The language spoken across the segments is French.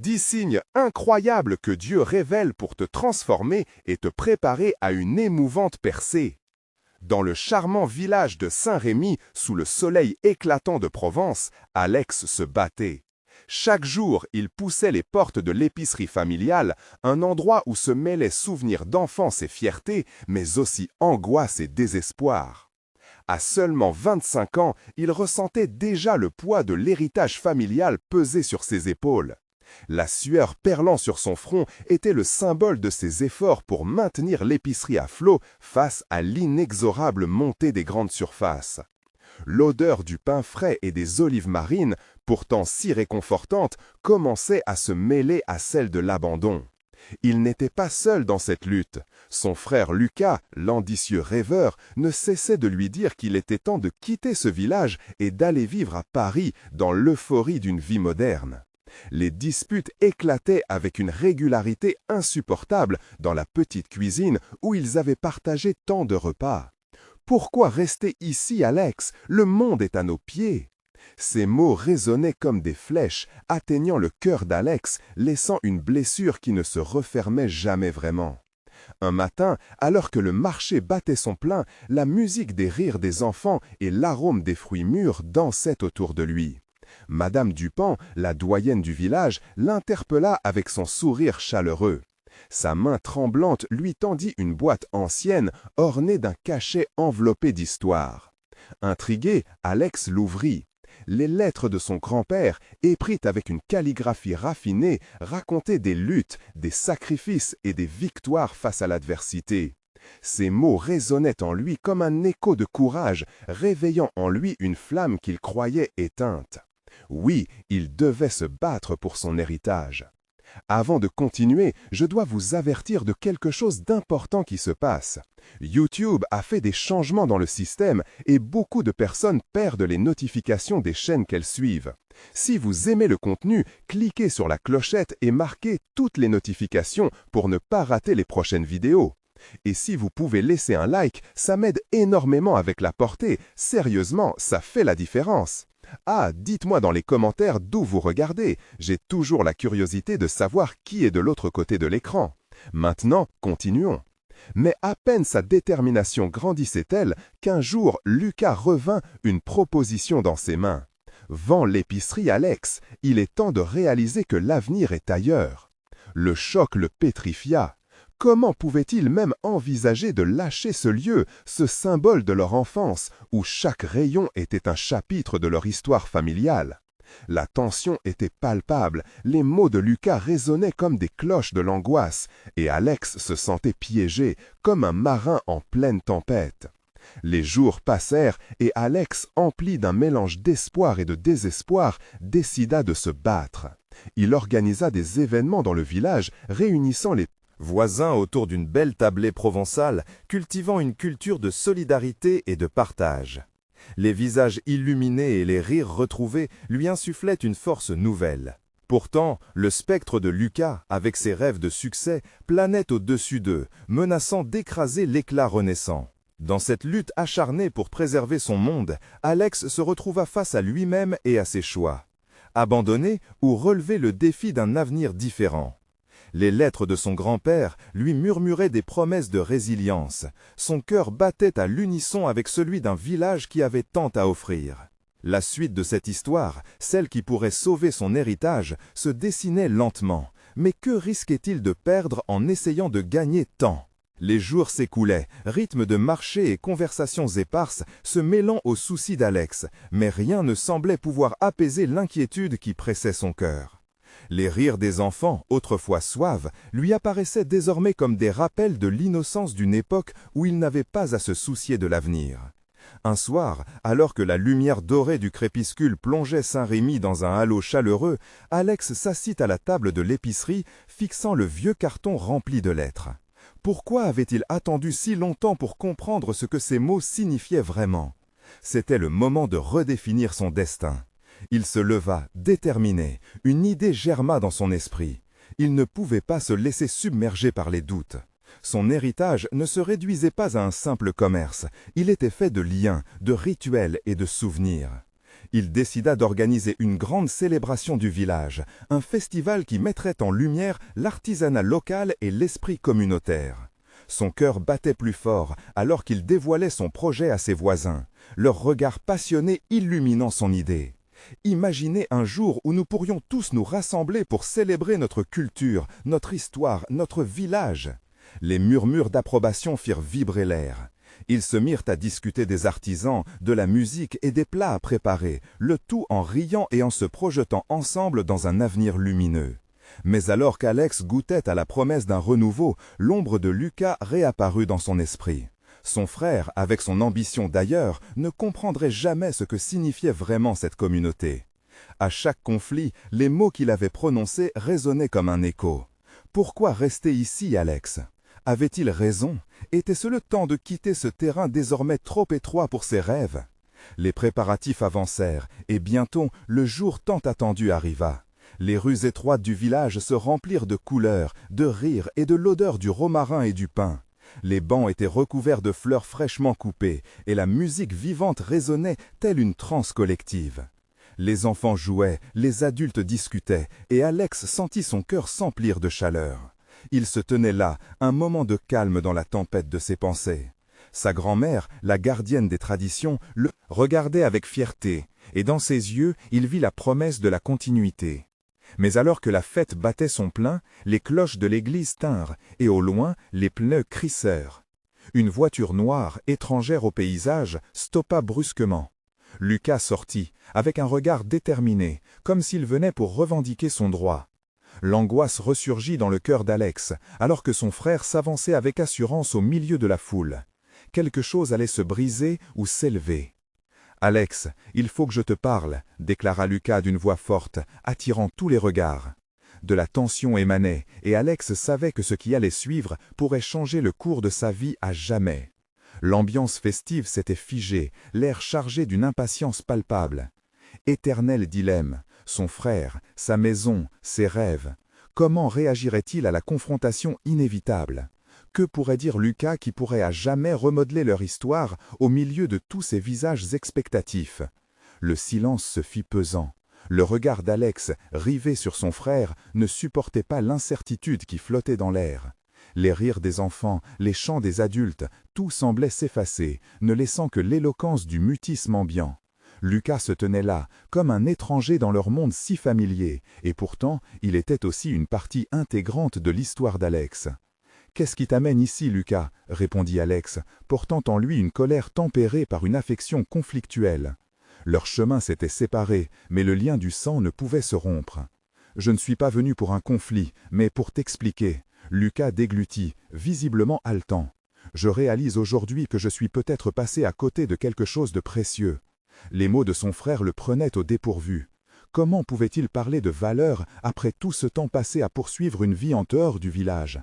10 signes incroyables que Dieu révèle pour te transformer et te préparer à une émouvante percée. Dans le charmant village de Saint-Rémy, sous le soleil éclatant de Provence, Alex se battait. Chaque jour, il poussait les portes de l'épicerie familiale, un endroit où se mêlaient souvenirs d'enfance et fierté, mais aussi angoisse et désespoir. À seulement 25 ans, il ressentait déjà le poids de l'héritage familial peser sur ses épaules. La sueur perlant sur son front était le symbole de ses efforts pour maintenir l'épicerie à flot face à l'inexorable montée des grandes surfaces. L'odeur du pain frais et des olives marines, pourtant si réconfortante, commençait à se mêler à celle de l'abandon. Il n'était pas seul dans cette lutte. Son frère Lucas, l'ambitieux rêveur, ne cessait de lui dire qu'il était temps de quitter ce village et d'aller vivre à Paris dans l'euphorie d'une vie moderne. Les disputes éclataient avec une régularité insupportable dans la petite cuisine où ils avaient partagé tant de repas. « Pourquoi rester ici, Alex? Le monde est à nos pieds !» Ces mots résonnaient comme des flèches, atteignant le cœur d'Alex, laissant une blessure qui ne se refermait jamais vraiment. Un matin, alors que le marché battait son plein, la musique des rires des enfants et l'arôme des fruits mûrs dansaient autour de lui. Madame Dupont, la doyenne du village, l'interpella avec son sourire chaleureux. Sa main tremblante lui tendit une boîte ancienne, ornée d'un cachet enveloppé d'histoire. Intrigué, Alex l'ouvrit. Les lettres de son grand-père, écrites avec une calligraphie raffinée, racontaient des luttes, des sacrifices et des victoires face à l'adversité. Ces mots résonnaient en lui comme un écho de courage, réveillant en lui une flamme qu'il croyait éteinte. Oui, il devait se battre pour son héritage. Avant de continuer, je dois vous avertir de quelque chose d'important qui se passe. YouTube a fait des changements dans le système et beaucoup de personnes perdent les notifications des chaînes qu'elles suivent. Si vous aimez le contenu, cliquez sur la clochette et marquez toutes les notifications pour ne pas rater les prochaines vidéos. Et si vous pouvez laisser un like, ça m'aide énormément avec la portée. Sérieusement, ça fait la différence. Ah, dites-moi dans les commentaires d'où vous regardez. J'ai toujours la curiosité de savoir qui est de l'autre côté de l'écran. Maintenant, continuons. Mais à peine sa détermination grandissait-elle qu'un jour, Lucas revint une proposition dans ses mains. « Vends l'épicerie, Alex. Il est temps de réaliser que l'avenir est ailleurs. » Le choc le pétrifia. Comment pouvait-il même envisager de lâcher ce lieu, ce symbole de leur enfance, où chaque rayon était un chapitre de leur histoire familiale? La tension était palpable, les mots de Lucas résonnaient comme des cloches de l'angoisse, et Alex se sentait piégé, comme un marin en pleine tempête. Les jours passèrent, et Alex, empli d'un mélange d'espoir et de désespoir, décida de se battre. Il organisa des événements dans le village, réunissant les voisins autour d'une belle tablée provençale, cultivant une culture de solidarité et de partage. Les visages illuminés et les rires retrouvés lui insufflaient une force nouvelle. Pourtant, le spectre de Lucas, avec ses rêves de succès, planait au-dessus d'eux, menaçant d'écraser l'éclat renaissant. Dans cette lutte acharnée pour préserver son monde, Alex se retrouva face à lui-même et à ses choix. Abandonner ou relever le défi d'un avenir différent. Les lettres de son grand-père lui murmuraient des promesses de résilience. Son cœur battait à l'unisson avec celui d'un village qui avait tant à offrir. La suite de cette histoire, celle qui pourrait sauver son héritage, se dessinait lentement. Mais que risquait-il de perdre en essayant de gagner tant? Les jours s'écoulaient, rythme de marché et conversations éparses se mêlant aux soucis d'Alex, mais rien ne semblait pouvoir apaiser l'inquiétude qui pressait son cœur. Les rires des enfants, autrefois suaves, lui apparaissaient désormais comme des rappels de l'innocence d'une époque où il n'avait pas à se soucier de l'avenir. Un soir, alors que la lumière dorée du crépuscule plongeait Saint-Rémy dans un halo chaleureux, Alex s'assit à la table de l'épicerie, fixant le vieux carton rempli de lettres. Pourquoi avait-il attendu si longtemps pour comprendre ce que ces mots signifiaient vraiment? C'était le moment de redéfinir son destin. Il se leva, déterminé. Une idée germa dans son esprit. Il ne pouvait pas se laisser submerger par les doutes. Son héritage ne se réduisait pas à un simple commerce. Il était fait de liens, de rituels et de souvenirs. Il décida d'organiser une grande célébration du village, un festival qui mettrait en lumière l'artisanat local et l'esprit communautaire. Son cœur battait plus fort alors qu'il dévoilait son projet à ses voisins, leur regard passionné illuminant son idée. Imaginez un jour où nous pourrions tous nous rassembler pour célébrer notre culture, notre histoire, notre village. Les murmures d'approbation firent vibrer l'air. Ils se mirent à discuter des artisans, de la musique et des plats à préparer, le tout en riant et en se projetant ensemble dans un avenir lumineux. Mais alors qu'Alex goûtait à la promesse d'un renouveau, l'ombre de Lucas réapparut dans son esprit. Son frère, avec son ambition d'ailleurs, ne comprendrait jamais ce que signifiait vraiment cette communauté. À chaque conflit, les mots qu'il avait prononcés résonnaient comme un écho. Pourquoi rester ici, Alex ? Avait-il raison? Était-ce le temps de quitter ce terrain désormais trop étroit pour ses rêves? Les préparatifs avancèrent, et bientôt le jour tant attendu arriva. Les rues étroites du village se remplirent de couleurs, de rires et de l'odeur du romarin et du pain. Les bancs étaient recouverts de fleurs fraîchement coupées, et la musique vivante résonnait telle une transe collective. Les enfants jouaient, les adultes discutaient, et Alex sentit son cœur s'emplir de chaleur. Il se tenait là, un moment de calme dans la tempête de ses pensées. Sa grand-mère, la gardienne des traditions, le regardait avec fierté, et dans ses yeux, il vit la promesse de la continuité. Mais alors que la fête battait son plein, les cloches de l'église tinrent, et au loin, les pneus crissèrent. Une voiture noire, étrangère au paysage, stoppa brusquement. Lucas sortit, avec un regard déterminé, comme s'il venait pour revendiquer son droit. L'angoisse ressurgit dans le cœur d'Alex, alors que son frère s'avançait avec assurance au milieu de la foule. Quelque chose allait se briser ou s'élever. « Alex, il faut que je te parle », déclara Lucas d'une voix forte, attirant tous les regards. De la tension émanait, et Alex savait que ce qui allait suivre pourrait changer le cours de sa vie à jamais. L'ambiance festive s'était figée, l'air chargé d'une impatience palpable. Éternel dilemme, son frère, sa maison, ses rêves. Comment réagirait-il à la confrontation inévitable? Que pourrait dire Lucas qui pourrait à jamais remodeler leur histoire au milieu de tous ces visages expectatifs? Le silence se fit pesant. Le regard d'Alex, rivé sur son frère, ne supportait pas l'incertitude qui flottait dans l'air. Les rires des enfants, les chants des adultes, tout semblait s'effacer, ne laissant que l'éloquence du mutisme ambiant. Lucas se tenait là, comme un étranger dans leur monde si familier, et pourtant il était aussi une partie intégrante de l'histoire d'Alex. « Qu'est-ce qui t'amène ici, Lucas » répondit Alex, portant en lui une colère tempérée par une affection conflictuelle. Leurs chemins s'étaient séparés, mais le lien du sang ne pouvait se rompre. « Je ne suis pas venu pour un conflit, mais pour t'expliquer. » Lucas déglutit, visiblement haletant. « Je réalise aujourd'hui que je suis peut-être passé à côté de quelque chose de précieux. » Les mots de son frère le prenaient au dépourvu. Comment pouvait-il parler de valeur après tout ce temps passé à poursuivre une vie en dehors du village?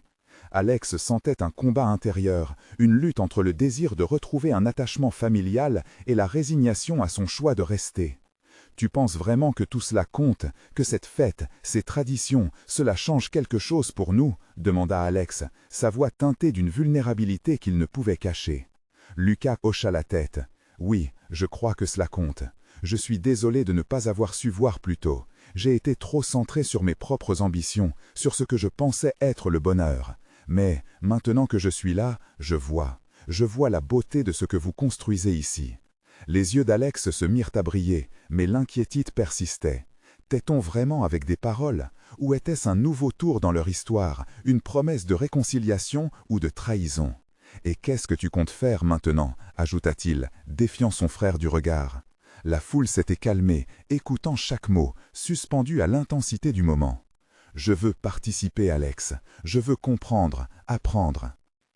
Alex sentait un combat intérieur, une lutte entre le désir de retrouver un attachement familial et la résignation à son choix de rester. « Tu penses vraiment que tout cela compte, que cette fête, ces traditions, cela change quelque chose pour nous ?» demanda Alex, sa voix teintée d'une vulnérabilité qu'il ne pouvait cacher. Lucas hocha la tête. « Oui, je crois que cela compte. Je suis désolé de ne pas avoir su voir plus tôt. J'ai été trop centré sur mes propres ambitions, sur ce que je pensais être le bonheur. Mais, maintenant que je suis là, je vois la beauté de ce que vous construisez ici. » Les yeux d'Alex se mirent à briller, mais l'inquiétude persistait. Tait-on vraiment avec des paroles? Ou était-ce un nouveau tour dans leur histoire, une promesse de réconciliation ou de trahison? « Et qu'est-ce que tu comptes faire maintenant » ajouta-t-il, défiant son frère du regard. La foule s'était calmée, écoutant chaque mot, suspendue à l'intensité du moment. « Je veux participer, Alex. Je veux comprendre, apprendre. »«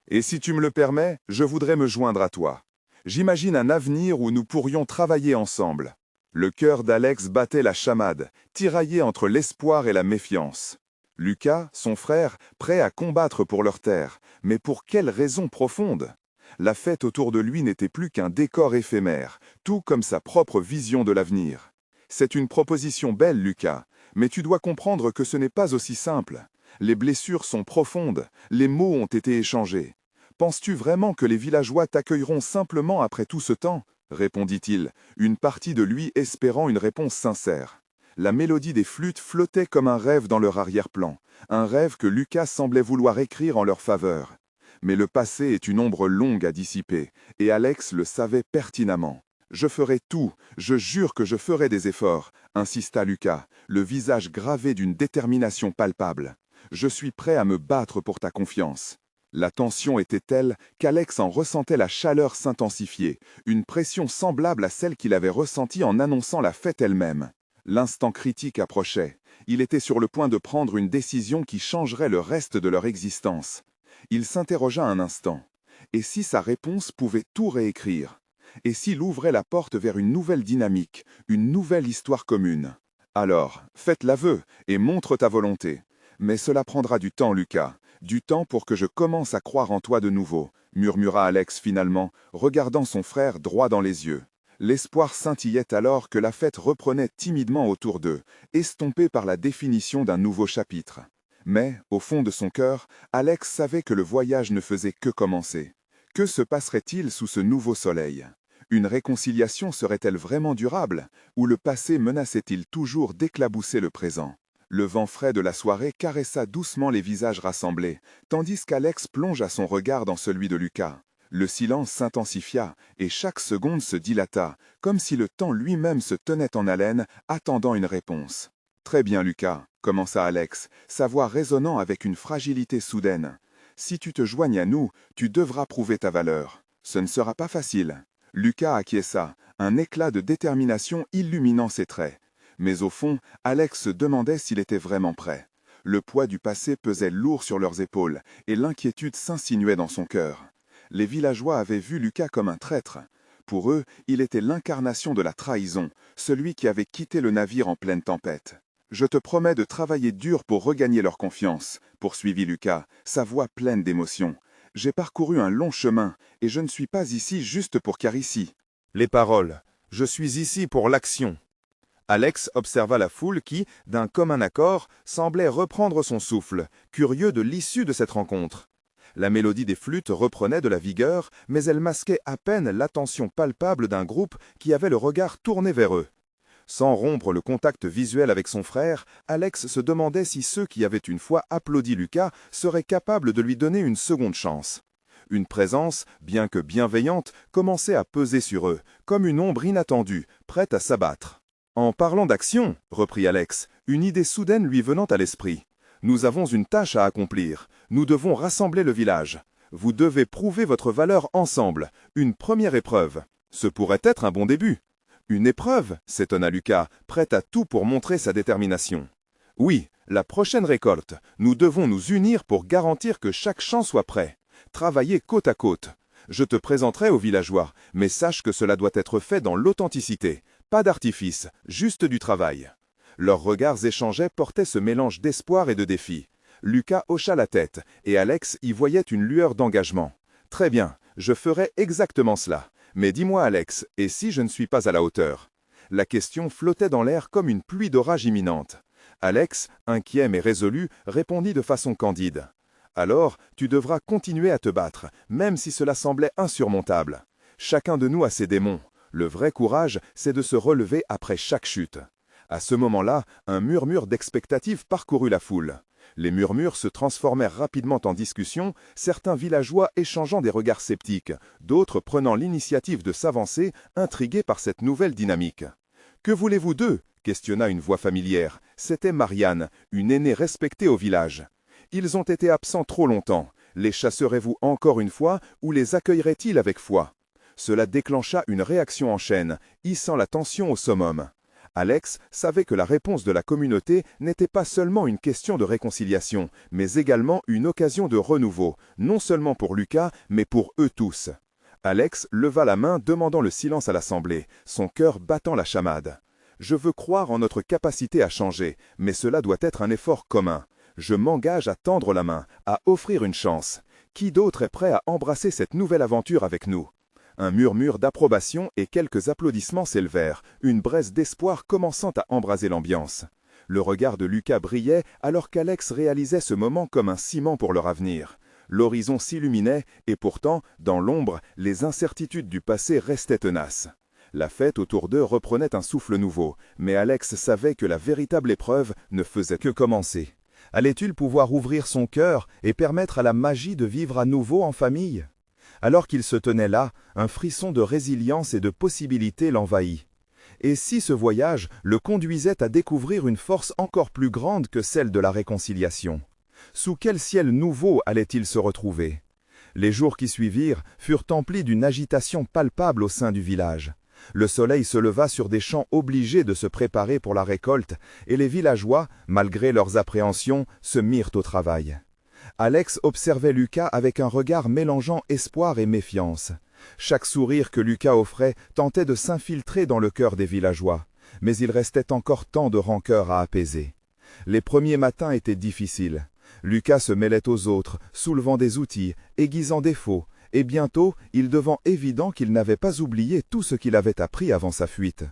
Et si tu me le permets, je voudrais me joindre à toi. J'imagine un avenir où nous pourrions travailler ensemble. » Le cœur d'Alex battait la chamade, tiraillé entre l'espoir et la méfiance. Lucas, son frère, prêt à combattre pour leur terre, mais pour quelle raison profonde? La fête autour de lui n'était plus qu'un décor éphémère, tout comme sa propre vision de l'avenir. C'est une proposition belle, Lucas, mais tu dois comprendre que ce n'est pas aussi simple. Les blessures sont profondes, les mots ont été échangés. Penses-tu vraiment que les villageois t'accueilleront simplement après tout ce temps? répondit-il, une partie de lui espérant une réponse sincère. La mélodie des flûtes flottait comme un rêve dans leur arrière-plan, un rêve que Lucas semblait vouloir écrire en leur faveur. Mais le passé est une ombre longue à dissiper, et Alex le savait pertinemment. « Je ferai tout, je jure que je ferai des efforts », insista Lucas, le visage gravé d'une détermination palpable. « Je suis prêt à me battre pour ta confiance. » La tension était telle qu'Alex en ressentait la chaleur s'intensifier, une pression semblable à celle qu'il avait ressentie en annonçant la fête elle-même. L'instant critique approchait. Il était sur le point de prendre une décision qui changerait le reste de leur existence. Il s'interrogea un instant. Et si sa réponse pouvait tout réécrire? Et s'il ouvrait la porte vers une nouvelle dynamique, une nouvelle histoire commune? Alors, faites l'aveu et montre ta volonté. Mais cela prendra du temps, Lucas. Du temps pour que je commence à croire en toi de nouveau, murmura Alex finalement, regardant son frère droit dans les yeux. L'espoir scintillait alors que la fête reprenait timidement autour d'eux, estompée par la définition d'un nouveau chapitre. Mais, au fond de son cœur, Alex savait que le voyage ne faisait que commencer. Que se passerait-il sous ce nouveau soleil? Une réconciliation serait-elle vraiment durable? Ou le passé menaçait-il toujours d'éclabousser le présent? Le vent frais de la soirée caressa doucement les visages rassemblés, tandis qu'Alex plongea son regard dans celui de Lucas. Le silence s'intensifia, et chaque seconde se dilata, comme si le temps lui-même se tenait en haleine, attendant une réponse. « Très bien, Lucas, » commença Alex, sa voix résonnant avec une fragilité soudaine. « Si tu te joignes à nous, tu devras prouver ta valeur. Ce ne sera pas facile. » Lucas acquiesça, un éclat de détermination illuminant ses traits. Mais au fond, Alex se demandait s'il était vraiment prêt. Le poids du passé pesait lourd sur leurs épaules, et l'inquiétude s'insinuait dans son cœur. Les villageois avaient vu Lucas comme un traître. Pour eux, il était l'incarnation de la trahison, celui qui avait quitté le navire en pleine tempête. « Je te promets de travailler dur pour regagner leur confiance », poursuivit Lucas, sa voix pleine d'émotion. « J'ai parcouru un long chemin, et je ne suis pas ici juste pour Caricie. » Les paroles. « Je suis ici pour l'action. » Alex observa la foule qui, d'un commun accord, semblait reprendre son souffle, curieux de l'issue de cette rencontre. La mélodie des flûtes reprenait de la vigueur, mais elle masquait à peine l'attention palpable d'un groupe qui avait le regard tourné vers eux. Sans rompre le contact visuel avec son frère, Alex se demandait si ceux qui avaient une fois applaudi Lucas seraient capables de lui donner une seconde chance. Une présence, bien que bienveillante, commençait à peser sur eux, comme une ombre inattendue, prête à s'abattre. « En parlant d'action, » reprit Alex, une idée soudaine lui venant à l'esprit. « Nous avons une tâche à accomplir. Nous devons rassembler le village. Vous devez prouver votre valeur ensemble. Une première épreuve. Ce pourrait être un bon début. » « Une épreuve » s'étonna Lucas, prêt à tout pour montrer sa détermination. « Oui, la prochaine récolte. Nous devons nous unir pour garantir que chaque champ soit prêt. Travailler côte à côte. Je te présenterai aux villageois, mais sache que cela doit être fait dans l'authenticité. Pas d'artifice, juste du travail. » Leurs regards échangés portaient ce mélange d'espoir et de défi. Lucas hocha la tête, et Alex y voyait une lueur d'engagement. « Très bien, je ferai exactement cela. Mais dis-moi, Alex, et si je ne suis pas à la hauteur ?» La question flottait dans l'air comme une pluie d'orage imminente. Alex, inquiet mais résolu, répondit de façon candide. « Alors, tu devras continuer à te battre, même si cela semblait insurmontable. Chacun de nous a ses démons. Le vrai courage, c'est de se relever après chaque chute. » À ce moment-là, un murmure d'expectative parcourut la foule. Les murmures se transformèrent rapidement en discussions, certains villageois échangeant des regards sceptiques, d'autres prenant l'initiative de s'avancer, intrigués par cette nouvelle dynamique. « Que voulez-vous d'eux » questionna une voix familière. C'était Marianne, une aînée respectée au village. « Ils ont été absents trop longtemps. Les chasserez-vous encore une fois ou les accueillerait-il avec foi ?» Cela déclencha une réaction en chaîne, hissant la tension au summum. Alex savait que la réponse de la communauté n'était pas seulement une question de réconciliation, mais également une occasion de renouveau, non seulement pour Lucas, mais pour eux tous. Alex leva la main demandant le silence à l'assemblée, son cœur battant la chamade. « Je veux croire en notre capacité à changer, mais cela doit être un effort commun. Je m'engage à tendre la main, à offrir une chance. Qui d'autre est prêt à embrasser cette nouvelle aventure avec nous ?» Un murmure d'approbation et quelques applaudissements s'élevèrent, une braise d'espoir commençant à embraser l'ambiance. Le regard de Lucas brillait alors qu'Alex réalisait ce moment comme un ciment pour leur avenir. L'horizon s'illuminait et pourtant, dans l'ombre, les incertitudes du passé restaient tenaces. La fête autour d'eux reprenait un souffle nouveau, mais Alex savait que la véritable épreuve ne faisait que commencer. Allait-il pouvoir ouvrir son cœur et permettre à la magie de vivre à nouveau en famille? Alors qu'il se tenait là, un frisson de résilience et de possibilité l'envahit. Et si ce voyage le conduisait à découvrir une force encore plus grande que celle de la réconciliation? Sous quel ciel nouveau allait-il se retrouver? Les jours qui suivirent furent emplis d'une agitation palpable au sein du village. Le soleil se leva sur des champs obligés de se préparer pour la récolte, et les villageois, malgré leurs appréhensions, se mirent au travail. Alex observait Lucas avec un regard mélangeant espoir et méfiance. Chaque sourire que Lucas offrait tentait de s'infiltrer dans le cœur des villageois, mais il restait encore tant de rancœur à apaiser. Les premiers matins étaient difficiles. Lucas se mêlait aux autres, soulevant des outils, aiguisant des faux, et bientôt il devint évident qu'il n'avait pas oublié tout ce qu'il avait appris avant sa fuite.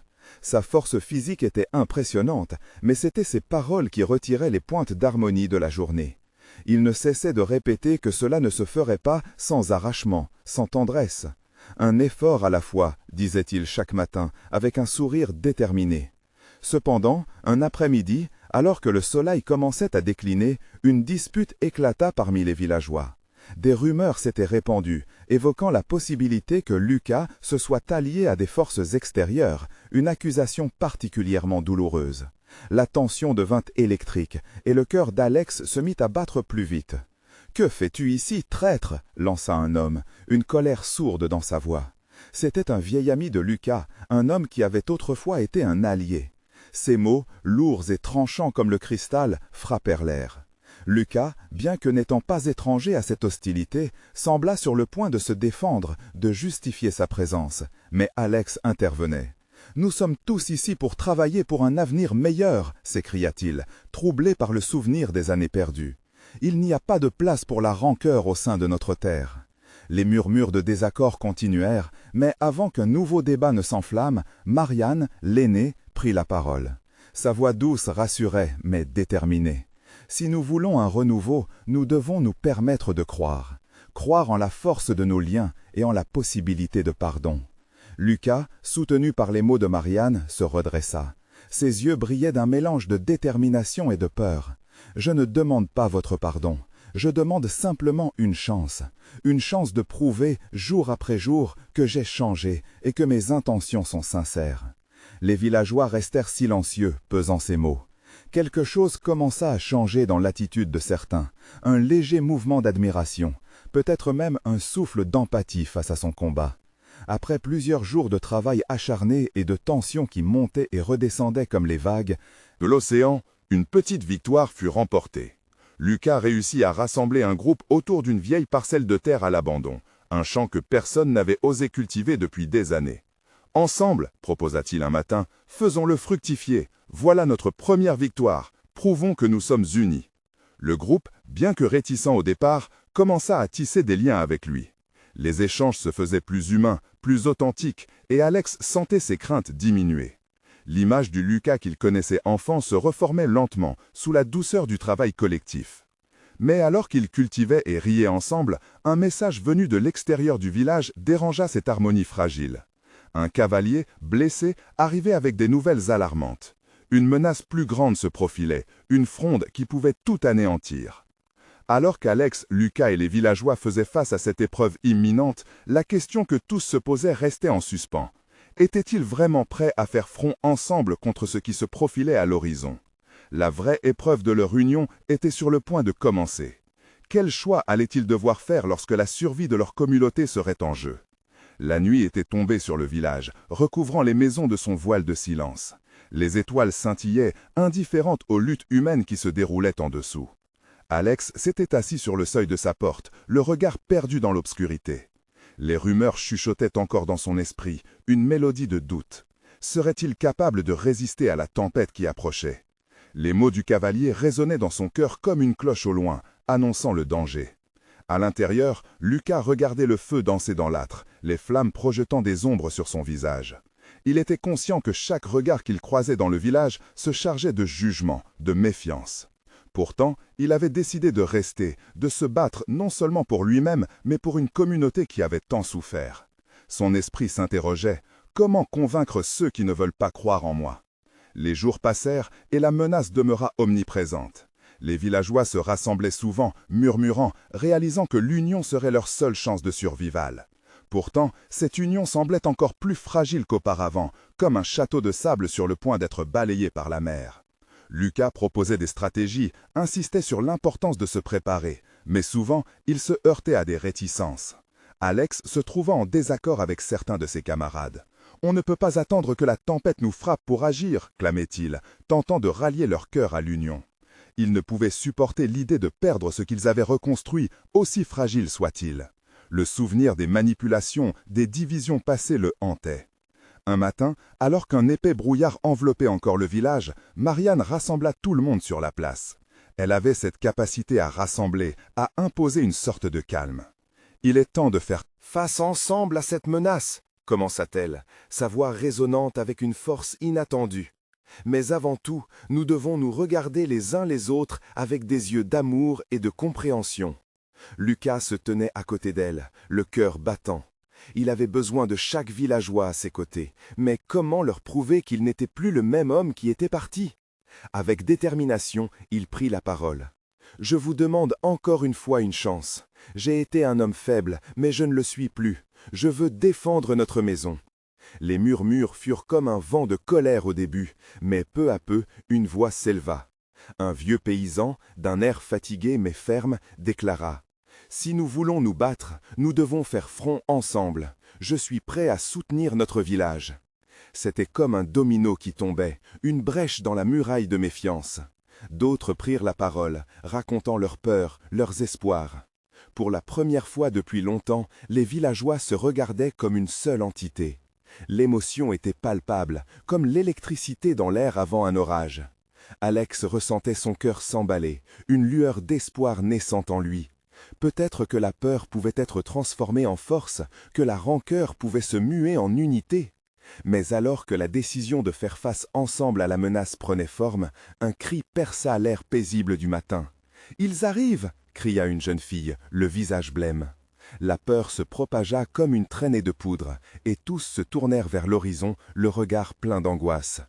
Sa force physique était impressionnante, mais c'étaient ses paroles qui retiraient les pointes d'harmonie de la journée. Il ne cessait de répéter que cela ne se ferait pas sans arrachement, sans tendresse. Un effort à la fois, disait-il chaque matin, avec un sourire déterminé. Cependant, un après-midi, alors que le soleil commençait à décliner, une dispute éclata parmi les villageois. Des rumeurs s'étaient répandues, évoquant la possibilité que Lucas se soit allié à des forces extérieures, une accusation particulièrement douloureuse. La tension devint électrique, et le cœur d'Alex se mit à battre plus vite. « Que fais-tu ici, traître » lança un homme, une colère sourde dans sa voix. C'était un vieil ami de Lucas, un homme qui avait autrefois été un allié. Ces mots, lourds et tranchants comme le cristal, frappèrent l'air. Lucas, bien que n'étant pas étranger à cette hostilité, sembla sur le point de se défendre, de justifier sa présence. Mais Alex intervenait. « Nous sommes tous ici pour travailler pour un avenir meilleur » s'écria-t-il, troublé par le souvenir des années perdues. « Il n'y a pas de place pour la rancœur au sein de notre terre. » Les murmures de désaccord continuèrent, mais avant qu'un nouveau débat ne s'enflamme, Marianne, l'aînée, prit la parole. Sa voix douce rassurait, mais déterminée. Si nous voulons un renouveau, nous devons nous permettre de croire. Croire en la force de nos liens et en la possibilité de pardon. Lucas, soutenu par les mots de Marianne, se redressa. Ses yeux brillaient d'un mélange de détermination et de peur. « Je ne demande pas votre pardon. Je demande simplement une chance de prouver, jour après jour, que j'ai changé et que mes intentions sont sincères. » Les villageois restèrent silencieux, pesant ces mots. Quelque chose commença à changer dans l'attitude de certains, un léger mouvement d'admiration, peut-être même un souffle d'empathie face à son combat. Après plusieurs jours de travail acharné et de tensions qui montaient et redescendaient comme les vagues, de l'océan, une petite victoire fut remportée. Lucas réussit à rassembler un groupe autour d'une vieille parcelle de terre à l'abandon, un champ que personne n'avait osé cultiver depuis des années. « Ensemble, proposa-t-il un matin, faisons-le fructifier. Voilà notre première victoire. Prouvons que nous sommes unis. » Le groupe, bien que réticent au départ, commença à tisser des liens avec lui. Les échanges se faisaient plus humains, plus authentiques, et Alex sentait ses craintes diminuer. L'image du Lucas qu'il connaissait enfant se reformait lentement, sous la douceur du travail collectif. Mais alors qu'ils cultivaient et riaient ensemble, un message venu de l'extérieur du village dérangea cette harmonie fragile. Un cavalier, blessé, arrivait avec des nouvelles alarmantes. Une menace plus grande se profilait, une fronde qui pouvait tout anéantir. Alors qu'Alex, Lucas et les villageois faisaient face à cette épreuve imminente, la question que tous se posaient restait en suspens. Étaient-ils vraiment prêts à faire front ensemble contre ce qui se profilait à l'horizon? La vraie épreuve de leur union était sur le point de commencer. Quel choix allaient-ils devoir faire lorsque la survie de leur communauté serait en jeu? La nuit était tombée sur le village, recouvrant les maisons de son voile de silence. Les étoiles scintillaient, indifférentes aux luttes humaines qui se déroulaient en dessous. Alex s'était assis sur le seuil de sa porte, le regard perdu dans l'obscurité. Les rumeurs chuchotaient encore dans son esprit, une mélodie de doute. Serait-il capable de résister à la tempête qui approchait? Les mots du cavalier résonnaient dans son cœur comme une cloche au loin, annonçant le danger. À l'intérieur, Lucas regardait le feu danser dans l'âtre, les flammes projetant des ombres sur son visage. Il était conscient que chaque regard qu'il croisait dans le village se chargeait de jugement, de méfiance. Pourtant, il avait décidé de rester, de se battre non seulement pour lui-même, mais pour une communauté qui avait tant souffert. Son esprit s'interrogeait. Comment convaincre ceux qui ne veulent pas croire en moi? Les jours passèrent et la menace demeura omniprésente. Les villageois se rassemblaient souvent, murmurant, réalisant que l'union serait leur seule chance de survival. Pourtant, cette union semblait encore plus fragile qu'auparavant, comme un château de sable sur le point d'être balayé par la mer. Lucas proposait des stratégies, insistait sur l'importance de se préparer, mais souvent, il se heurtait à des réticences. Alex se trouvait en désaccord avec certains de ses camarades. « On ne peut pas attendre que la tempête nous frappe pour agir », clamait-il, tentant de rallier leur cœur à l'union. Ils ne pouvaient supporter l'idée de perdre ce qu'ils avaient reconstruit, aussi fragile soit-il. Le souvenir des manipulations, des divisions passées le hantait. Un matin, alors qu'un épais brouillard enveloppait encore le village, Marianne rassembla tout le monde sur la place. Elle avait cette capacité à rassembler, à imposer une sorte de calme. « Il est temps de faire face ensemble à cette menace », commença-t-elle, sa voix résonnante avec une force inattendue. Mais avant tout, nous devons nous regarder les uns les autres avec des yeux d'amour et de compréhension. Lucas se tenait à côté d'elle, le cœur battant. Il avait besoin de chaque villageois à ses côtés, mais comment leur prouver qu'il n'était plus le même homme qui était parti? Avec détermination, il prit la parole. « Je vous demande encore une fois une chance. J'ai été un homme faible, mais je ne le suis plus. Je veux défendre notre maison. » Les murmures furent comme un vent de colère au début, mais peu à peu, une voix s'éleva. Un vieux paysan, d'un air fatigué mais ferme, déclara « Si nous voulons nous battre, nous devons faire front ensemble. Je suis prêt à soutenir notre village. » C'était comme un domino qui tombait, une brèche dans la muraille de méfiance. D'autres prirent la parole, racontant leurs peurs, leurs espoirs. Pour la première fois depuis longtemps, les villageois se regardaient comme une seule entité. L'émotion était palpable, comme l'électricité dans l'air avant un orage. Alex ressentait son cœur s'emballer, une lueur d'espoir naissant en lui. Peut-être que la peur pouvait être transformée en force, que la rancœur pouvait se muer en unité. Mais alors que la décision de faire face ensemble à la menace prenait forme, un cri perça l'air paisible du matin. « Ils arrivent !» cria une jeune fille, le visage blême. La peur se propagea comme une traînée de poudre, et tous se tournèrent vers l'horizon, le regard plein d'angoisse.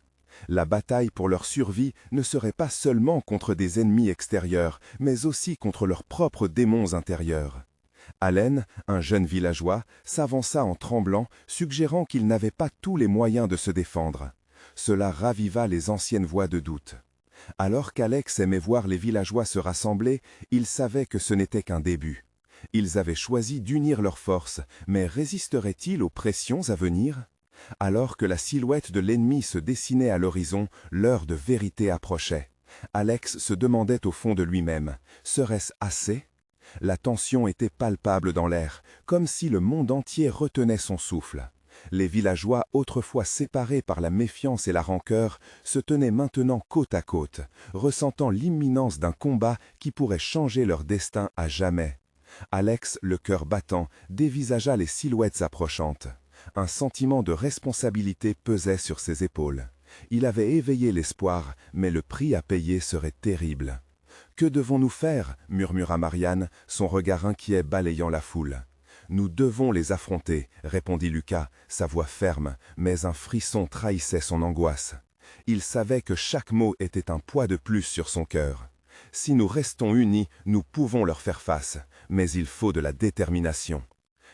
La bataille pour leur survie ne serait pas seulement contre des ennemis extérieurs, mais aussi contre leurs propres démons intérieurs. Allen, un jeune villageois, s'avança en tremblant, suggérant qu'il n'avait pas tous les moyens de se défendre. Cela raviva les anciennes voix de doute. Alors qu'Alex aimait voir les villageois se rassembler, il savait que ce n'était qu'un début. Ils avaient choisi d'unir leurs forces, mais résisteraient-ils aux pressions à venir? Alors que la silhouette de l'ennemi se dessinait à l'horizon, l'heure de vérité approchait. Alex se demandait au fond de lui-même, serait-ce assez? La tension était palpable dans l'air, comme si le monde entier retenait son souffle. Les villageois, autrefois séparés par la méfiance et la rancœur, se tenaient maintenant côte à côte, ressentant l'imminence d'un combat qui pourrait changer leur destin à jamais. Alex, le cœur battant, dévisagea les silhouettes approchantes. Un sentiment de responsabilité pesait sur ses épaules. Il avait éveillé l'espoir, mais le prix à payer serait terrible. « Que devons-nous faire » murmura Marianne, son regard inquiet balayant la foule. « Nous devons les affronter » répondit Lucas, sa voix ferme, mais un frisson trahissait son angoisse. Il savait que chaque mot était un poids de plus sur son cœur. Si nous restons unis, nous pouvons leur faire face, mais il faut de la détermination.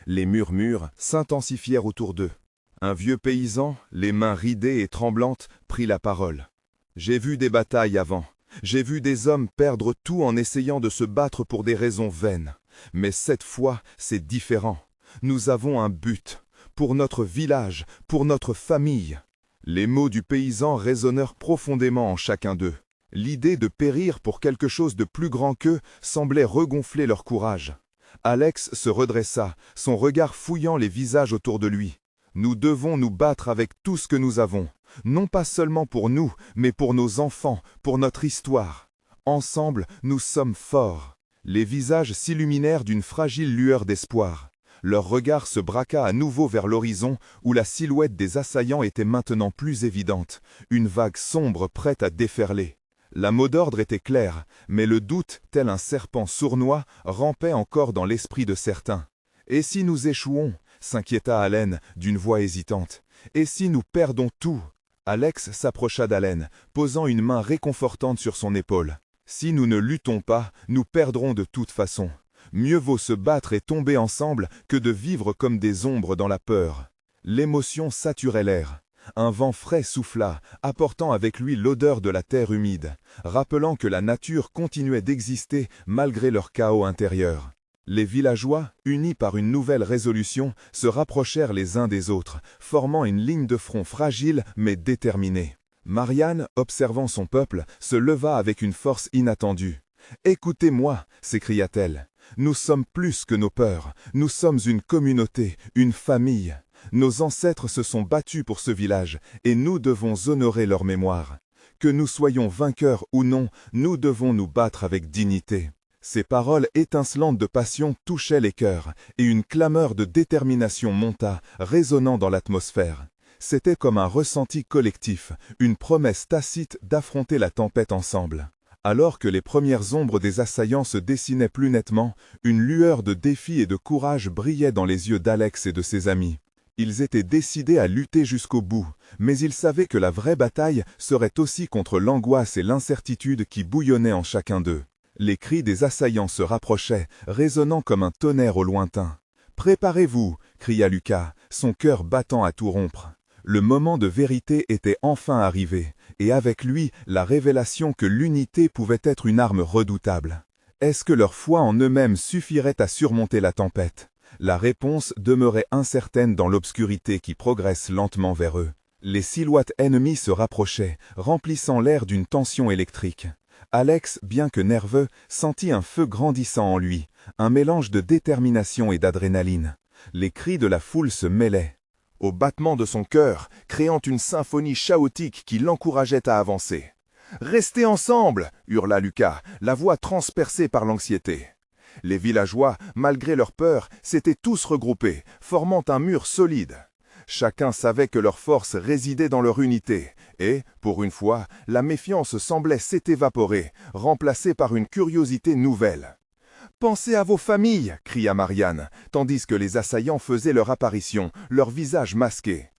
Les murmures s'intensifièrent autour d'eux. Un vieux paysan, les mains ridées et tremblantes, prit la parole. « J'ai vu des batailles avant. J'ai vu des hommes perdre tout en essayant de se battre pour des raisons vaines. Mais cette fois, c'est différent. Nous avons un but, pour notre village, pour notre famille. » Les mots du paysan résonnèrent profondément en chacun d'eux. L'idée de périr pour quelque chose de plus grand qu'eux semblait regonfler leur courage. Alex se redressa, son regard fouillant les visages autour de lui. « Nous devons nous battre avec tout ce que nous avons, non pas seulement pour nous, mais pour nos enfants, pour notre histoire. Ensemble, nous sommes forts. » Les visages s'illuminèrent d'une fragile lueur d'espoir. Leur regard se braqua à nouveau vers l'horizon, où la silhouette des assaillants était maintenant plus évidente, une vague sombre prête à déferler. La mot d'ordre était claire, mais le doute, tel un serpent sournois, rampait encore dans l'esprit de certains. « Et si nous échouons » s'inquiéta Allen d'une voix hésitante. « Et si nous perdons tout? Alex s'approcha d'Allen, posant une main réconfortante sur son épaule. Si nous ne luttons pas, nous perdrons de toute façon. Mieux vaut se battre et tomber ensemble que de vivre comme des ombres dans la peur. L'émotion saturait l'air. Un vent frais souffla, apportant avec lui l'odeur de la terre humide, rappelant que la nature continuait d'exister malgré leur chaos intérieur. Les villageois, unis par une nouvelle résolution, se rapprochèrent les uns des autres, formant une ligne de front fragile mais déterminée. Marianne, observant son peuple, se leva avec une force inattendue. « Écoutez-moi » s'écria-t-elle. « Nous sommes plus que nos peurs. Nous sommes une communauté, une famille. Nos ancêtres se sont battus pour ce village, et nous devons honorer leur mémoire. Que nous soyons vainqueurs ou non, nous devons nous battre avec dignité. » Ces paroles étincelantes de passion touchaient les cœurs, et une clameur de détermination monta, résonnant dans l'atmosphère. C'était comme un ressenti collectif, une promesse tacite d'affronter la tempête ensemble. Alors que les premières ombres des assaillants se dessinaient plus nettement, une lueur de défi et de courage brillait dans les yeux d'Alex et de ses amis. Ils étaient décidés à lutter jusqu'au bout, mais ils savaient que la vraie bataille serait aussi contre l'angoisse et l'incertitude qui bouillonnaient en chacun d'eux. Les cris des assaillants se rapprochaient, résonnant comme un tonnerre au lointain. « Préparez-vous » cria Lucas, son cœur battant à tout rompre. Le moment de vérité était enfin arrivé, et avec lui la révélation que l'unité pouvait être une arme redoutable. Est-ce que leur foi en eux-mêmes suffirait à surmonter la tempête? La réponse demeurait incertaine dans l'obscurité qui progresse lentement vers eux. Les silhouettes ennemies se rapprochaient, remplissant l'air d'une tension électrique. Alex, bien que nerveux, sentit un feu grandissant en lui, un mélange de détermination et d'adrénaline. Les cris de la foule se mêlaient au battement de son cœur, créant une symphonie chaotique qui l'encourageait à avancer. « Restez ensemble » hurla Lucas, la voix transpercée par l'anxiété. Les villageois, malgré leur peur, s'étaient tous regroupés, formant un mur solide. Chacun savait que leur force résidait dans leur unité, et, pour une fois, la méfiance semblait s'évaporer, remplacée par une curiosité nouvelle. « Pensez à vos familles » cria Marianne, tandis que les assaillants faisaient leur apparition, leurs visages masqués.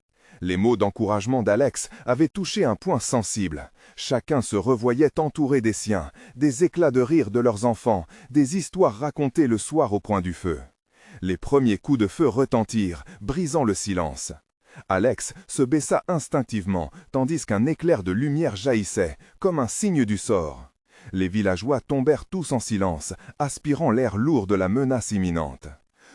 Les mots d'encouragement d'Alex avaient touché un point sensible. Chacun se revoyait entouré des siens, des éclats de rire de leurs enfants, des histoires racontées le soir au coin du feu. Les premiers coups de feu retentirent, brisant le silence. Alex se baissa instinctivement, tandis qu'un éclair de lumière jaillissait, comme un signe du sort. Les villageois tombèrent tous en silence, aspirant l'air lourd de la menace imminente.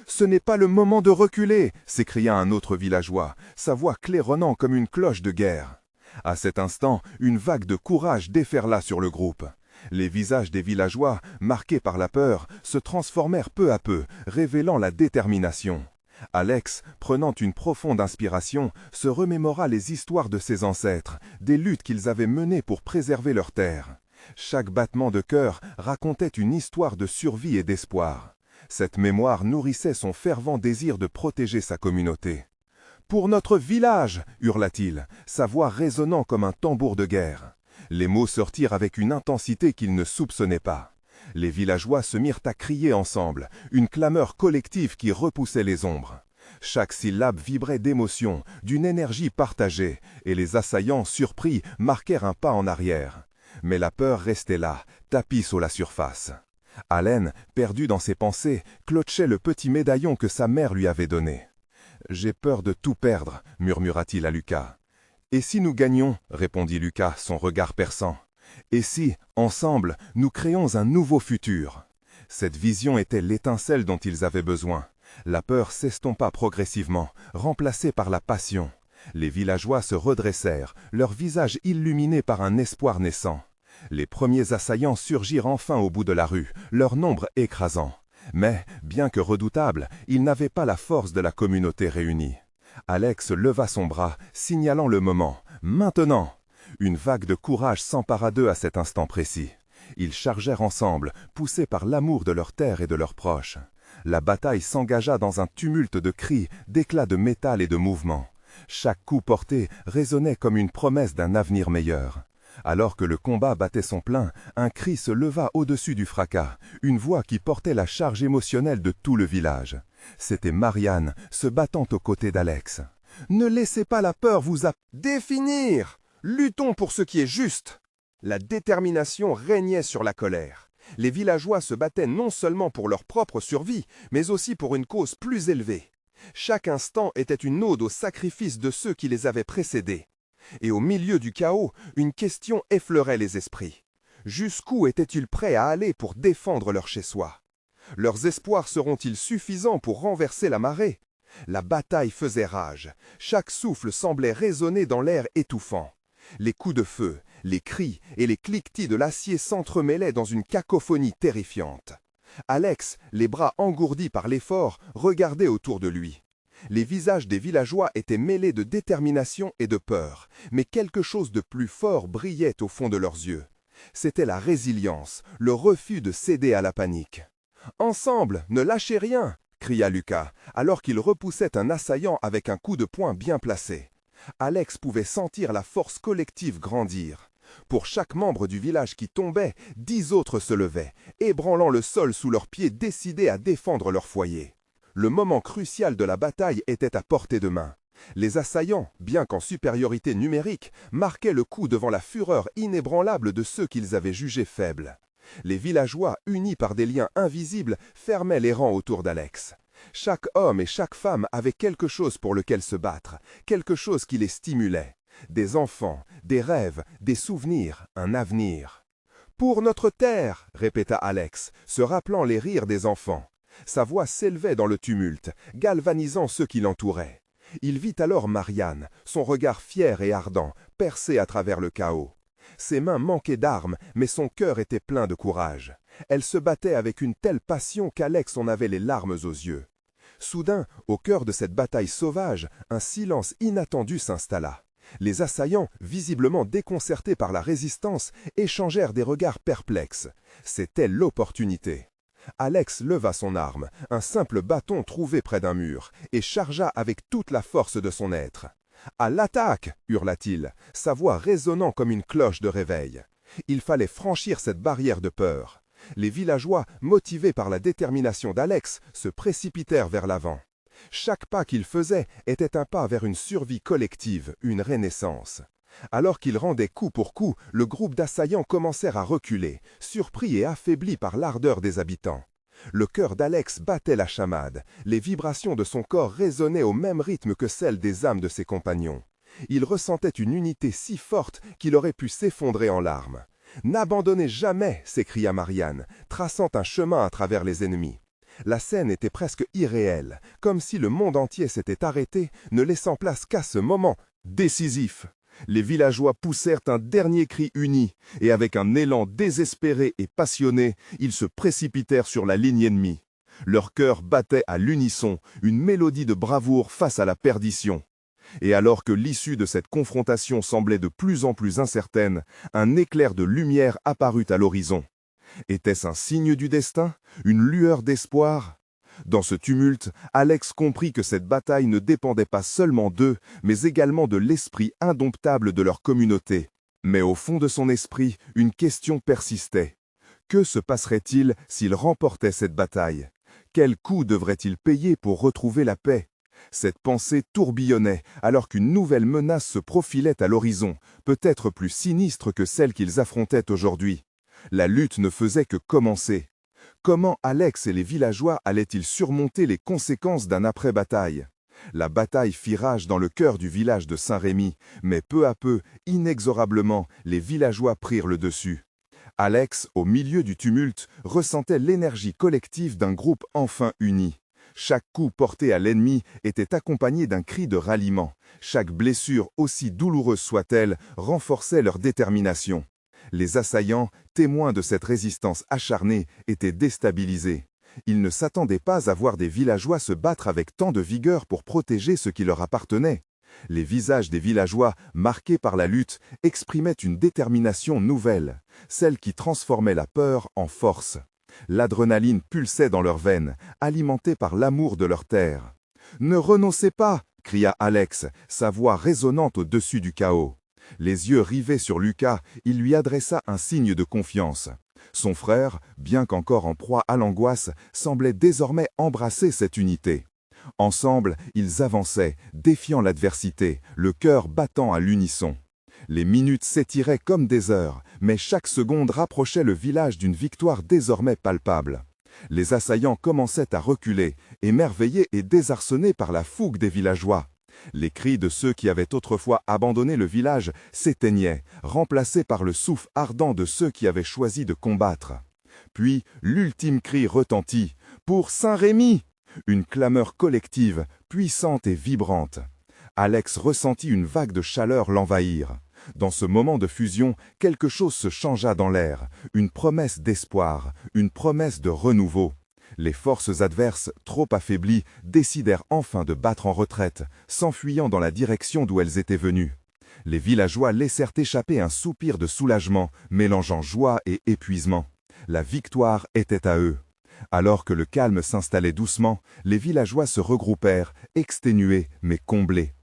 « Ce n'est pas le moment de reculer !» s'écria un autre villageois, sa voix claironnant comme une cloche de guerre. À cet instant, une vague de courage déferla sur le groupe. Les visages des villageois, marqués par la peur, se transformèrent peu à peu, révélant la détermination. Alex, prenant une profonde inspiration, se remémora les histoires de ses ancêtres, des luttes qu'ils avaient menées pour préserver leur terre. Chaque battement de cœur racontait une histoire de survie et d'espoir. Cette mémoire nourrissait son fervent désir de protéger sa communauté. « Pour notre village » hurla-t-il, sa voix résonnant comme un tambour de guerre. Les mots sortirent avec une intensité qu'il ne soupçonnait pas. Les villageois se mirent à crier ensemble, une clameur collective qui repoussait les ombres. Chaque syllabe vibrait d'émotion, d'une énergie partagée, et les assaillants, surpris, marquèrent un pas en arrière. Mais la peur restait là, tapie sous la surface. Allen, perdu dans ses pensées, clutchait le petit médaillon que sa mère lui avait donné. « J'ai peur de tout perdre » murmura-t-il à Lucas. « Et si nous gagnions » répondit Lucas, son regard perçant. « Et si, ensemble, nous créons un nouveau futur ?» Cette vision était l'étincelle dont ils avaient besoin. La peur s'estompa progressivement, remplacée par la passion. Les villageois se redressèrent, leurs visages illuminés par un espoir naissant. Les premiers assaillants surgirent enfin au bout de la rue, leur nombre écrasant. Mais, bien que redoutables, ils n'avaient pas la force de la communauté réunie. Alex leva son bras, signalant le moment. « Maintenant !» Une vague de courage s'empara d'eux à cet instant précis. Ils chargèrent ensemble, poussés par l'amour de leur terre et de leurs proches. La bataille s'engagea dans un tumulte de cris, d'éclats de métal et de mouvements. Chaque coup porté résonnait comme une promesse d'un avenir meilleur. Alors que le combat battait son plein, un cri se leva au-dessus du fracas, une voix qui portait la charge émotionnelle de tout le village. C'était Marianne, se battant aux côtés d'Alex. Ne laissez pas la peur vous définir. Luttons pour ce qui est juste. La détermination régnait sur la colère. Les villageois se battaient non seulement pour leur propre survie, mais aussi pour une cause plus élevée. Chaque instant était une ode au sacrifice de ceux qui les avaient précédés. Et au milieu du chaos, une question effleurait les esprits. Jusqu'où étaient-ils prêts à aller pour défendre leur chez-soi? Leurs espoirs seront-ils suffisants pour renverser la marée? La bataille faisait rage. Chaque souffle semblait résonner dans l'air étouffant. Les coups de feu, les cris et les cliquetis de l'acier s'entremêlaient dans une cacophonie terrifiante. Alex, les bras engourdis par l'effort, regardait autour de lui. Les visages des villageois étaient mêlés de détermination et de peur, mais quelque chose de plus fort brillait au fond de leurs yeux. C'était la résilience, le refus de céder à la panique. « Ensemble, ne lâchez rien !» cria Lucas, alors qu'il repoussait un assaillant avec un coup de poing bien placé. Alex pouvait sentir la force collective grandir. Pour chaque membre du village qui tombait, 10 autres se levaient, ébranlant le sol sous leurs pieds décidés à défendre leur foyer. Le moment crucial de la bataille était à portée de main. Les assaillants, bien qu'en supériorité numérique, marquaient le coup devant la fureur inébranlable de ceux qu'ils avaient jugés faibles. Les villageois, unis par des liens invisibles, fermaient les rangs autour d'Alex. Chaque homme et chaque femme avait quelque chose pour lequel se battre, quelque chose qui les stimulait. Des enfants, des rêves, des souvenirs, un avenir. « Pour notre terre !» répéta Alex, se rappelant les rires des enfants. Sa voix s'élevait dans le tumulte, galvanisant ceux qui l'entouraient. Il vit alors Marianne, son regard fier et ardent, percer à travers le chaos. Ses mains manquaient d'armes, mais son cœur était plein de courage. Elle se battait avec une telle passion qu'Alex en avait les larmes aux yeux. Soudain, au cœur de cette bataille sauvage, un silence inattendu s'installa. Les assaillants, visiblement déconcertés par la résistance, échangèrent des regards perplexes. C'était l'opportunité. Alex leva son arme, un simple bâton trouvé près d'un mur, et chargea avec toute la force de son être. « À l'attaque !» hurla-t-il, sa voix résonnant comme une cloche de réveil. Il fallait franchir cette barrière de peur. Les villageois, motivés par la détermination d'Alex, se précipitèrent vers l'avant. Chaque pas qu'ils faisaient était un pas vers une survie collective, une renaissance. Alors qu'ils rendaient coup pour coup, le groupe d'assaillants commencèrent à reculer, surpris et affaiblis par l'ardeur des habitants. Le cœur d'Alex battait la chamade, les vibrations de son corps résonnaient au même rythme que celles des âmes de ses compagnons. Il ressentait une unité si forte qu'il aurait pu s'effondrer en larmes. « N'abandonnez jamais !» s'écria Marianne, traçant un chemin à travers les ennemis. La scène était presque irréelle, comme si le monde entier s'était arrêté, ne laissant place qu'à ce moment décisif. Les villageois poussèrent un dernier cri uni, et avec un élan désespéré et passionné, ils se précipitèrent sur la ligne ennemie. Leur cœur battait à l'unisson, une mélodie de bravoure face à la perdition. Et alors que l'issue de cette confrontation semblait de plus en plus incertaine, un éclair de lumière apparut à l'horizon. Était-ce un signe du destin? Une lueur d'espoir? Dans ce tumulte, Alex comprit que cette bataille ne dépendait pas seulement d'eux, mais également de l'esprit indomptable de leur communauté. Mais au fond de son esprit, une question persistait. Que se passerait-il s'il remportait cette bataille? Quel coût devrait-il payer pour retrouver la paix? Cette pensée tourbillonnait alors qu'une nouvelle menace se profilait à l'horizon, peut-être plus sinistre que celle qu'ils affrontaient aujourd'hui. La lutte ne faisait que commencer. Comment Alex et les villageois allaient-ils surmonter les conséquences d'un après-bataille? La bataille fit rage dans le cœur du village de Saint-Rémy, mais peu à peu, inexorablement, les villageois prirent le dessus. Alex, au milieu du tumulte, ressentait l'énergie collective d'un groupe enfin uni. Chaque coup porté à l'ennemi était accompagné d'un cri de ralliement. Chaque blessure, aussi douloureuse soit-elle, renforçait leur détermination. Les assaillants, témoins de cette résistance acharnée, étaient déstabilisés. Ils ne s'attendaient pas à voir des villageois se battre avec tant de vigueur pour protéger ce qui leur appartenait. Les visages des villageois, marqués par la lutte, exprimaient une détermination nouvelle, celle qui transformait la peur en force. L'adrénaline pulsait dans leurs veines, alimentée par l'amour de leur terre. « Ne renoncez pas !» cria Alex, sa voix résonnante au-dessus du chaos. Les yeux rivés sur Lucas, il lui adressa un signe de confiance. Son frère, bien qu'encore en proie à l'angoisse, semblait désormais embrasser cette unité. Ensemble, ils avançaient, défiant l'adversité, le cœur battant à l'unisson. Les minutes s'étiraient comme des heures, mais chaque seconde rapprochait le village d'une victoire désormais palpable. Les assaillants commençaient à reculer, émerveillés et désarçonnés par la fougue des villageois. Les cris de ceux qui avaient autrefois abandonné le village s'éteignaient, remplacés par le souffle ardent de ceux qui avaient choisi de combattre. Puis l'ultime cri retentit « Pour Saint-Rémy !» Une clameur collective, puissante et vibrante. Alex ressentit une vague de chaleur l'envahir. Dans ce moment de fusion, quelque chose se changea dans l'air, une promesse d'espoir, une promesse de renouveau. Les forces adverses, trop affaiblies, décidèrent enfin de battre en retraite, s'enfuyant dans la direction d'où elles étaient venues. Les villageois laissèrent échapper un soupir de soulagement, mélangeant joie et épuisement. La victoire était à eux. Alors que le calme s'installait doucement, les villageois se regroupèrent, exténués mais comblés.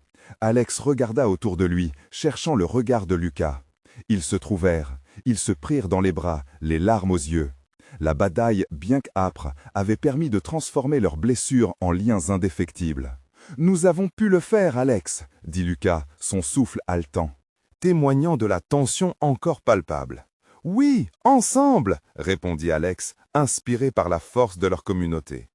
Alex regarda autour de lui, cherchant le regard de Lucas. Ils se trouvèrent, ils se prirent dans les bras, les larmes aux yeux. La bataille, bien qu'âpre, avait permis de transformer leurs blessures en liens indéfectibles. « Nous avons pu le faire, Alex !» dit Lucas, son souffle haletant, témoignant de la tension encore palpable. « Oui, ensemble !» répondit Alex, inspiré par la force de leur communauté.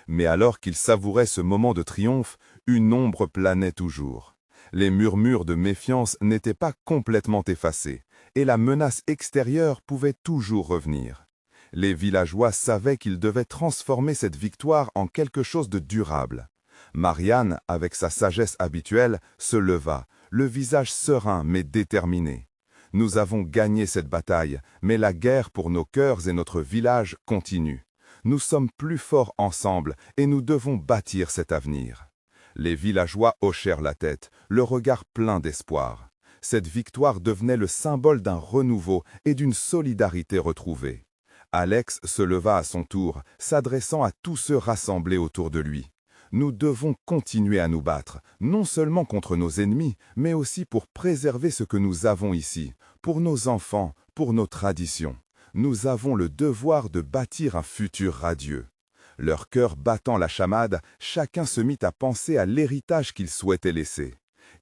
Mais alors qu'ils savouraient ce moment de triomphe, une ombre planait toujours. Les murmures de méfiance n'étaient pas complètement effacés, et la menace extérieure pouvait toujours revenir. Les villageois savaient qu'ils devaient transformer cette victoire en quelque chose de durable. Marianne, avec sa sagesse habituelle, se leva, le visage serein mais déterminé. « Nous avons gagné cette bataille, mais la guerre pour nos cœurs et notre village continue. Nous sommes plus forts ensemble et nous devons bâtir cet avenir. » Les villageois hochèrent la tête, le regard plein d'espoir. Cette victoire devenait le symbole d'un renouveau et d'une solidarité retrouvée. Alex se leva à son tour, s'adressant à tous ceux rassemblés autour de lui. « Nous devons continuer à nous battre, non seulement contre nos ennemis, mais aussi pour préserver ce que nous avons ici, pour nos enfants, pour nos traditions. Nous avons le devoir de bâtir un futur radieux. » Leur cœur battant la chamade, chacun se mit à penser à l'héritage qu'ils souhaitaient laisser.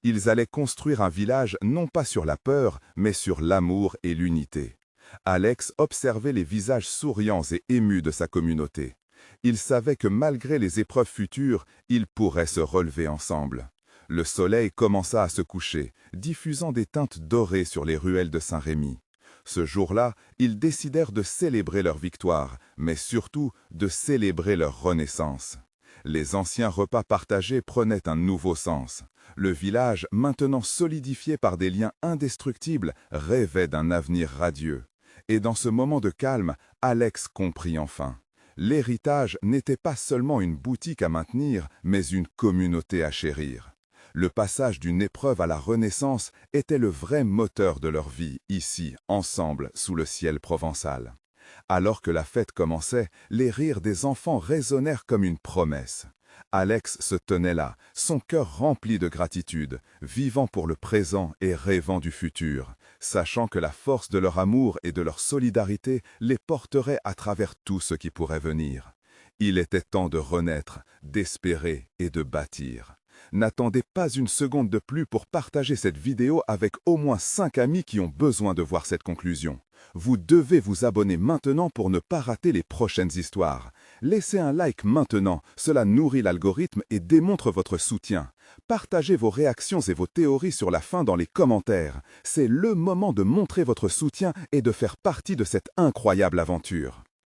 Ils allaient construire un village non pas sur la peur, mais sur l'amour et l'unité. Alex observait les visages souriants et émus de sa communauté. Il savait que malgré les épreuves futures, ils pourraient se relever ensemble. Le soleil commença à se coucher, diffusant des teintes dorées sur les ruelles de Saint-Rémy. Ce jour-là, ils décidèrent de célébrer leur victoire, mais surtout de célébrer leur renaissance. Les anciens repas partagés prenaient un nouveau sens. Le village, maintenant solidifié par des liens indestructibles, rêvait d'un avenir radieux. Et dans ce moment de calme, Alex comprit enfin. L'héritage n'était pas seulement une boutique à maintenir, mais une communauté à chérir. Le passage d'une épreuve à la renaissance était le vrai moteur de leur vie, ici, ensemble, sous le ciel provençal. Alors que la fête commençait, les rires des enfants résonnèrent comme une promesse. Alex se tenait là, son cœur rempli de gratitude, vivant pour le présent et rêvant du futur, sachant que la force de leur amour et de leur solidarité les porterait à travers tout ce qui pourrait venir. Il était temps de renaître, d'espérer et de bâtir. N'attendez pas une seconde de plus pour partager cette vidéo avec au moins 5 amis qui ont besoin de voir cette conclusion. Vous devez vous abonner maintenant pour ne pas rater les prochaines histoires. Laissez un like maintenant, cela nourrit l'algorithme et démontre votre soutien. Partagez vos réactions et vos théories sur la fin dans les commentaires. C'est le moment de montrer votre soutien et de faire partie de cette incroyable aventure.